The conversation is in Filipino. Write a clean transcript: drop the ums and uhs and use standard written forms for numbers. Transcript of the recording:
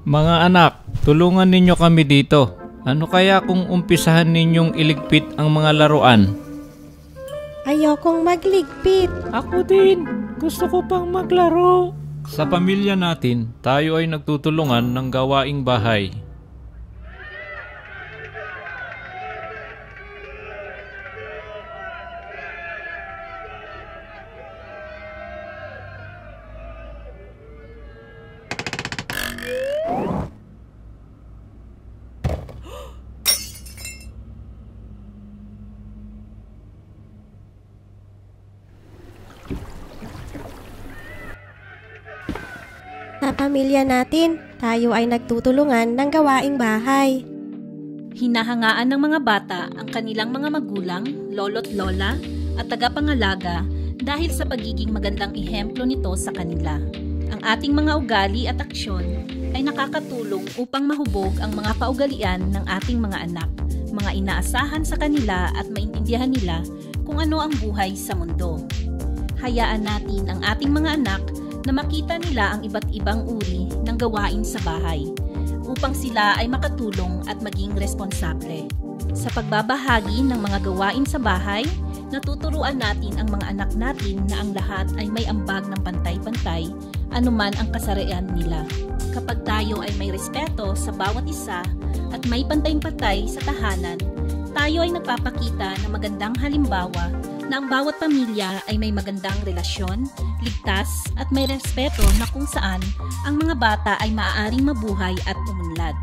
Mga anak, tulungan ninyo kami dito. Ano kaya kung umpisahan ninyong iligpit ang mga laruan? Ayokong magligpit. Ako din. Gusto ko pang maglaro. Sa pamilya natin, tayo ay nagtutulungan ng gawaing bahay. Sa pamilya natin, tayo ay nagtutulungan ng gawaing bahay. Hinahangaan ng mga bata ang kanilang mga magulang, lolo't lola at tagapangalaga dahil sa pagiging magandang ehemplo nito sa kanila. Ang ating mga ugali at aksyon ay nakakatulong upang mahubog ang mga kaugalian ng ating mga anak, mga inaasahan sa kanila at maintindihan nila kung ano ang buhay sa mundo. Hayaan natin ang ating mga anak na makita nila ang iba't ibang uri ng gawain sa bahay upang sila ay makatulong at maging responsable. Sa pagbabahagi ng mga gawain sa bahay, natuturuan natin ang mga anak natin na ang lahat ay may ambag ng pantay-pantay anuman ang kasarian nila. Kapag tayo ay may respeto sa bawat isa at may pantay-pantay sa tahanan, tayo ay nagpapakita ng magandang halimbawa na ang bawat pamilya ay may magandang relasyon, ligtas at may respeto na kung saan ang mga bata ay maaaring mabuhay at umunlad.